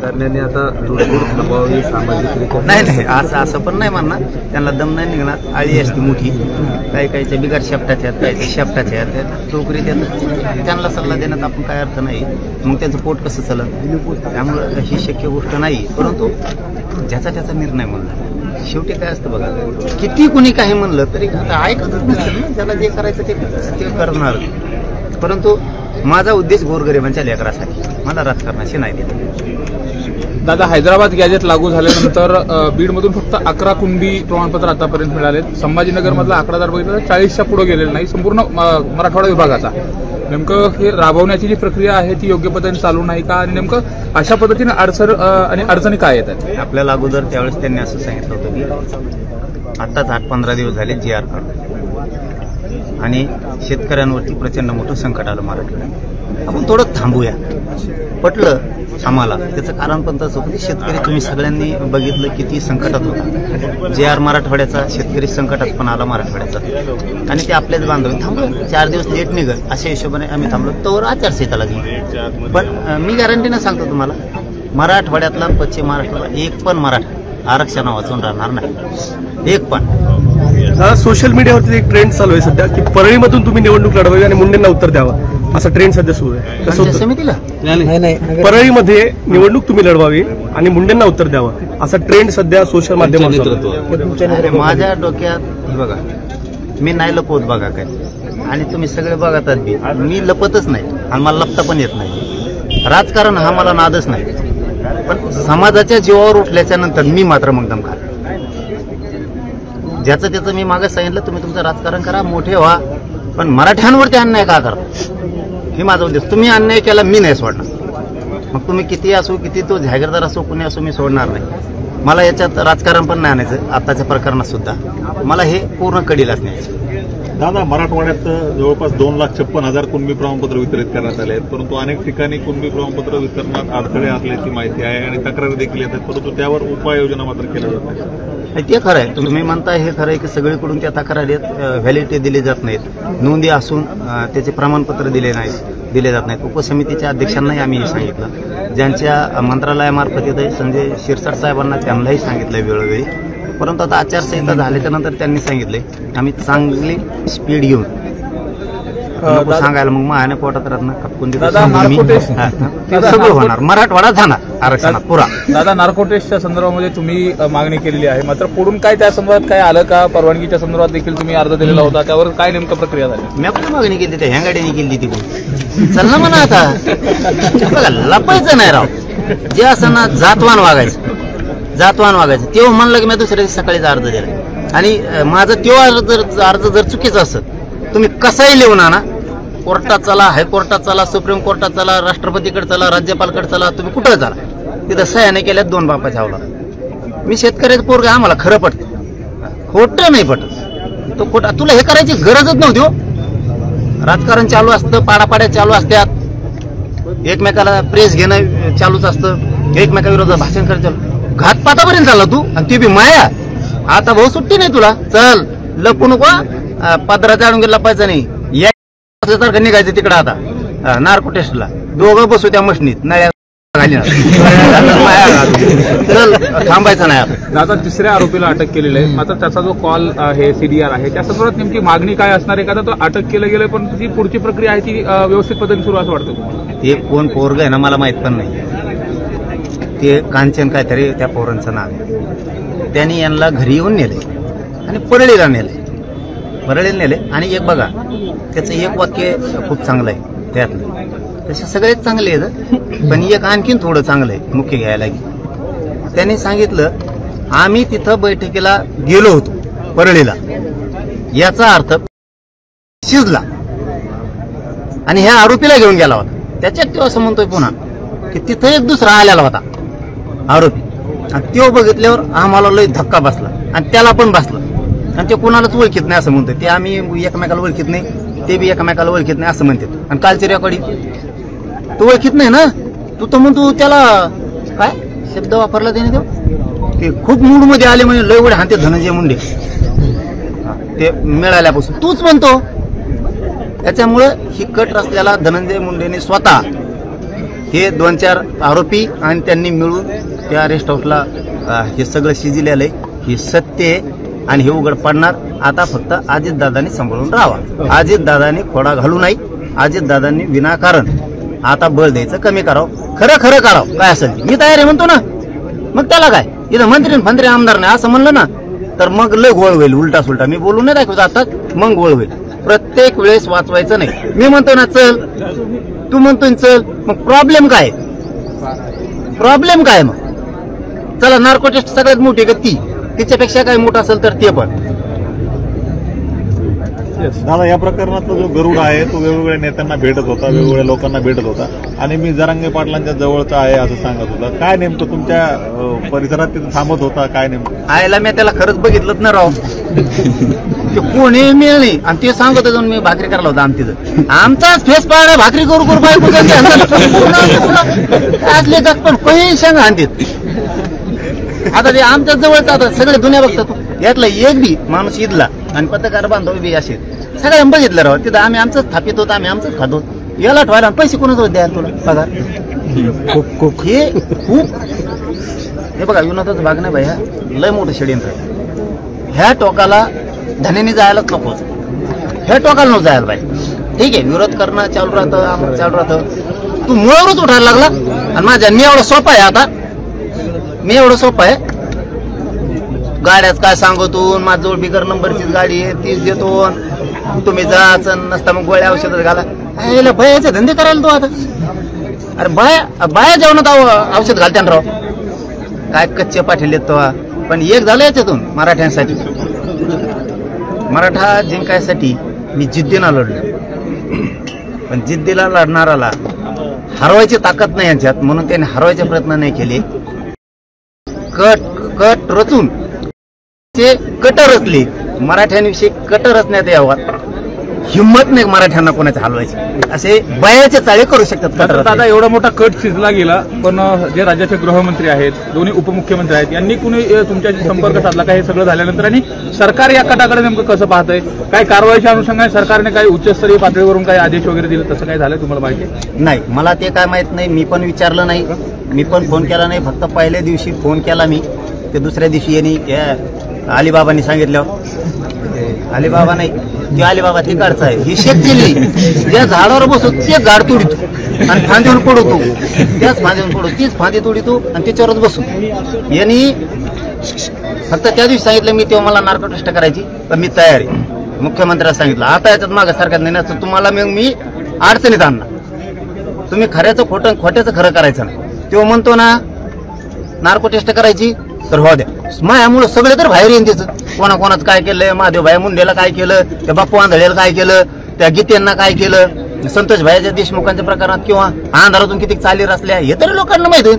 करण्याने आता तोडफोड थांबवावी सामाजिक नाही असं पण नाही म्हणणार. त्यांना दम नाही निघणार. आळी असते मोठी, काही काहीच्या बिगाड शेपटाच्या आहेत, काहीच्या शेपटाच्या आहेत, टोकरी देतात. त्यांना सल्ला देण्यात आपण काय अर्थ नाही. मग त्यांचं पोट कसं चालत, त्यामुळं ही शक्य गोष्ट नाही. परंतु ज्याचा त्याचा निर्णय म्हणला. शेवटी काय असतं बघा, किती कुणी काही म्हणलं तरी आता ऐकतच नसेल ना. ज्याला जे करायचं ते करणार. परंतु माझा उद्देश गोरगरिबांच्या लेकरासाठी, मला राजकारणाशी नाही देत. दादा, हैदराबाद गॅजेट लागू झाल्यानंतर बीडमधून फक्त 11 कुणबी प्रमाणपत्र आतापर्यंत मिळालेत. संभाजीनगरमधला आकडा जर बघितला तर 40च्या पुढे गेलेला नाही संपूर्ण मराठवाडा विभागाचा. नेमकं हे राबवण्याची जी प्रक्रिया आहे ती योग्य पद्धतीने चालू नाही का, आणि नेमकं अशा पद्धतीने अडचणी काय येतात? आपल्याला अगोदर त्यावेळेस त्यांनी असं सांगितलं होतं की आत्ताच 8-15 दिवस झाले GR काढून, आणि शेतकऱ्यांवरती प्रचंड मोठं संकट आलं मराठवाड्यात. आपण थोडं थांबूया. पटलं आम्हाला. त्याचं कारण पण तसं होतं की शेतकरी तुम्ही सगळ्यांनी बघितलं किती संकटात होता. GR मराठवाड्याचा शेतकरी संकटात पण आला मराठवाड्याचा, आणि ते आपल्याच बांधव थांबलो. 4 दिवस लेट निघत अशा हिशोबाने आम्ही थांबलो. तोवर आचारसंहिता लागली. पण मी गॅरंटीनं सांगतो तुम्हाला, मराठवाड्यातला पश्चिम महाराष्ट्राला एक पण मराठा आरक्षण वाचून राहणार नाही. एक पण. सोशल मीडियावरती एक ट्रेंड चालू आहे सध्या की परळीमधून तुम्ही निवडणूक लढवावी आणि मुंडेंना उत्तर द्यावं, असा ट्रेंड सध्या सुरू आहे. कसं समितीला परळीमध्ये निवडणूक तुम्ही लढवावी आणि मुंडेंना उत्तर द्यावं, असा ट्रेंड सध्या सोशल माध्यमावर. माझ्या डोक्यात हे बघा, मी नाही लपवत बघा काय, आणि तुम्ही सगळे बघतात बी. मी लपतच नाही आणि मला लपता पण येत नाही. राजकारण हा मला नादच नाही. पण समाजाच्या जीवावर उठल्याच्या नंतर मी मात्र मग दम खा. ज्याचं त्याचं मी मागे सांगितलं, तुम्ही तुमचं राजकारण करा, मोठे व्हा, पण मराठ्यांवरती अन्याय का करा, हे माझा उद्देश. तुम्ही अन्याय केला, मी नाही सोडणार. मग तुम्ही किती असो, किती तो जागीरदार असो, कुणी असो, मी सोडणार नाही. मला याच्यात राजकारण पण नाही आणायचं. आताच्या प्रकरणात सुद्धा मला हे पूर्ण कडीलाच न्यायचं. दादा, मराठवाड्यात जवळपास 2,56,000 कुणबी प्रमाणपत्र वितरित करण्यात आले आहेत, परंतु अनेक ठिकाणी कुणबी प्रमाणपत्र वितरणात अडथळे असल्याची माहिती आहे आणि तक्रारी देखील येतात, परंतु त्यावर उपाययोजना मात्र केल्या जात नाही. ते खरं आहे. तुम्ही म्हणताय हे खरं आहे की सगळीकडून त्या तक्रारी व्हॅलिडिटी दिली जात नाहीत. नोंदी असून त्याचे प्रमाणपत्र दिले जात नाहीत. उपसमितीच्या अध्यक्षांनाही आम्ही हे सांगितलं. ज्यांच्या मंत्रालयामार्फत येतं संजय शिरसाट साहेबांना, त्यांनाही सांगितलं वेळोवेळी. परंतु आता आचारसंहिता झाल्याच्या नंतर त्यांनी सांगितले आम्ही चांगली स्पीड घेऊन सांगायला, मग मायाने पोटात राहत ना खपकून सगळं होणार. मराठवाडा जाणार आरक्षणात पुरा. दादा, नार्कोटेक्सच्या संदर्भामध्ये तुम्ही मागणी केलेली आहे, मात्र पुढून काय त्या संदर्भात काय आलं का? परवानगीच्या संदर्भात देखील तुम्ही अर्ज दिलेला होता, त्यावर काय नेमकं प्रक्रिया झाली? मी पण मागणी केली, त्या हँगाडीने केली तिकडून. चल ना म्हणा आता, बघा लपायचं नाही राव. जे असं ना जातवान वागायचं तेव्हा म्हणलं की मी दुसऱ्या दिवशी सकाळीच अर्ज दिला. आणि माझं तेव्हा अर्ज जर चुकीचा असत, तुम्ही कसाही लिहून आणा, कोर्टात चला, हायकोर्टात चला, सुप्रीम कोर्टात चला, राष्ट्रपतीकडे चला, राज्यपालकडे चला, तुम्ही कुठं चला, तिथं सह्याने केल्यात 2 बापाच्या हवला. मी शेतकऱ्याचं पोरग, आम्हाला खरं पटतं, खोटं नाही पटत. तो खोटा, तुला हे करायची गरजच नव्हती हो. राजकारण चालू असतं, पाडापाड्या चालू असतात, एकमेकाला प्रेस घेणं चालूच असतं, एकमेकाविरोधात भाषण करायचं. घातपातापर्यंत चालला तू, आणि ती बी माया. आता भाऊ सुट्टी नाही तुला, चल लपू नको. पदराच्या अडून लपायचं नाही. या असल्यासारखं निघायचं तिकडं. आता नार्को टेस्टला दोघं बसू त्या मशनीत, नळ्या घाली चल, थांबायचं नाही. दादा, 3ऱ्या आरोपीला अटक केलेली आहे, मात्र त्याचा जो कॉल आहे CDR आहे, त्या संदर्भात नेमकी मागणी काय असणार आहे? का तो अटक केलं गेलं, पण ती पुढची प्रक्रिया आहे ती व्यवस्थित पद्धतीने सुरू असं वाटतं? ते कोण पोरग आहे ना मला माहित पण नाही. ते कांचन काहीतरी त्या पोरांचं नाव आहे. त्यांनी यांना घरी येऊन नेले आणि परळीला नेले. आणि एक बघा, त्याचं एक वाक्य खूप चांगलं आहे त्यातलं. तसे सगळेच चांगले आहेत, पण एक आणखीन थोडं चांगलं आहे मुख्य घ्यायला. त्यांनी सांगितलं आम्ही तिथं बैठकीला गेलो होतो परळीला, याचा अर्थ शिजला आणि ह्या आरोपीला घेऊन गेला होता. त्याच्यात तो असं म्हणतोय पुन्हा की तिथं एक दुसरा आलेला होता आरोपी, आणि तो बघितल्यावर आम्हाला लय धक्का बसला, आणि त्याला पण बसला. आणि ते कोणालाच ओळखीत नाही असं म्हणतोय. ते आम्ही एकमेकाला ओळखीत नाही, ते बी एकमेकाला ओळखीत नाही असं म्हणतात. आणि कालची रेकॉर्डिंग तो ओळखीत नाही ना, तू तर म्हणतो त्याला काय शब्द वापरला त्याने, ते खूप मूड मध्ये आले म्हणजे लय उडे हाते धनंजय मुंडे ते मिळाल्यापासून तूच म्हणतो. त्याच्यामुळं ही कट रस्त्याला धनंजय मुंडेने स्वतः हे 2-4 आरोपी आणि त्यांनी मिळून त्या रेस्ट हाऊसला हे सगळं शिजलेलं आहे. हे सत्य आहे आणि हे उघड पडणार. आता फक्त अजितदादांनी सांभाळून राहावा. अजितदादांनी खोडा घालू नाही. अजितदादांनी विनाकारण आता बळ द्यायचं कमी करावं. खरं खरं काढावं काय असेल मी तयार आहे म्हणतो ना. मग त्याला काय इथं मंत्री आमदार नाही असं म्हणलं ना तर मग लय गोळ होईल. उलटा सुलटा मी बोलून नाही दाखवतो आता मग गोळ होईल. प्रत्येक वेळेस वाचवायचं नाही. मी म्हणतो ना चल तू म्हणतोय चल मग प्रॉब्लेम काय मग चला नार्को टेस्ट सगळ्यात मोठी का ती तिच्यापेक्षा काय मोठं असेल तर ते पण. दादा या प्रकरणातला जो गरुड आहे तो वेगवेगळ्या नेत्यांना भेटत होता वेगवेगळ्या लोकांना भेटत होता आणि मी जरांगे पाटलांच्या जवळचा आहे असं सांगत होता. काय नेमकं तुमच्या परिसरात तिथे थांबत होता काय नेमकं आयला मी त्याला खरंच बघितलंच ना राव. ते कोणी मिळली आणि ते सांगत जाऊन मी भाकरी करायला होता आमचं आमचाच फेस पाडा भाकरी करू बायको असले पण काही सांगा आणतात. आता ते आमच्या जवळच आता सगळे दुनिया बघतात यातला एक बी माणूस इथला आणि पत्रकार बांधव बी असे सगळ्यांना बघितलं राव. तिथं आम्ही आमचंच थापित होतो आम्ही आमचंच खातो. याला ठेवायला पैसे कोणाच द्यायला तुला बघा हे खूप हे बघा विनोदाचा भाग नाही बाई. हा लय मोठं षडयंत्र आहे. ह्या टोकाला धनेने जायलाच नको. ह्या टोकाला नको जायला पाहिजे. ठीक आहे विरोध करणं चालू राहतं. तू मुळावरच उठायला लागला आणि माझ्या मी एवढं सोपं आहे. आता मी एवढं सोपं आहे गाड्याच काय सांगतो. माझ्याजवळ बिगर नंबरचीच गाडी आहे तीच देतो. तुम्ही जाच नसता मग गोळ्या औषधात घाला. बायाचे धंदे करायला तो आता. अरे बाया जेवणात औषध घालत्यान राव. काय कच्चे पाठवले तो. पण एक झालं याच्यातून मराठ्यांसाठी. मराठा जिंकायसाठी मी जिद्दीनं लढलो. पण जिद्दीला लढणाराला हरवायची ताकद नाही यांच्यात म्हणून त्यांनी हरवायचे प्रयत्न नाही केले. कट रचून ते कट रचले. मराठ्यांविषयी कट रचण्यात यावा हिंमत नाही मराठ्यांना कोणाच्या हलवायची. असे बयाचे चाळे करू शकतात. दादा एवढा मोठा कट शिजला गेला पण जे राज्याचे गृहमंत्री आहेत दोन्ही उपमुख्यमंत्री आहेत यांनी कुणी तुमच्याशी संपर्क साधला का हे सगळं झाल्यानंतर आणि सरकार या कटाकडे नेमकं कसं पाहतंय काय कारवाईच्या अनुषंगाने सरकारने काही उच्चस्तरीय पातळीवरून काही आदेश वगैरे दिले तसं काय झालं तुम्हाला माहिती नाही. मला ते काय माहित नाही. मी पण विचारलं नाही. मी पण फोन केला नाही. फक्त पहिल्या दिवशी फोन केला मी ते दुसऱ्या दिवशी यांनी अलिबाबांनी सांगितलं. अलिबाबा नाही ते अलिबाबा तिकडचा आहे. ही शेत केली त्या झाडावर बसतो ते झाड तोडितो आणि फांदीवर पडवतो. त्याच फांदीवर पडतो तीच फांदी तोडितो आणि त्याच्यावरच बसतो. यांनी फक्त त्या दिवशी सांगितलं मी तेव्हा मला नार्को टेस्ट करायची तर मी तयार आहे. मुख्यमंत्र्यांना सांगितलं आता याच्यात मागं सारख्यात नाही तुम्हाला मग मी अडचणीत आणणार. तुम्ही खऱ्याचं खोट्याचं खरं करायचं नाही. तेव्हा म्हणतो ना नार्को टेस्ट करायची तर हो द्या. मायामुळं सगळे तर बाहेर येईन त्याचं. कोणाकोणाचं काय केलंय महादेवभाई मुंडेला काय केलं त्या बाप्पू आंधळेला काय केलं त्या गीतेंना काय केलं संतोष भाईच्या देशमुखांच्या प्रकरणात किंवा अंधारातून किती चाली रचल्या हे तरी लोकांना माहित होईल.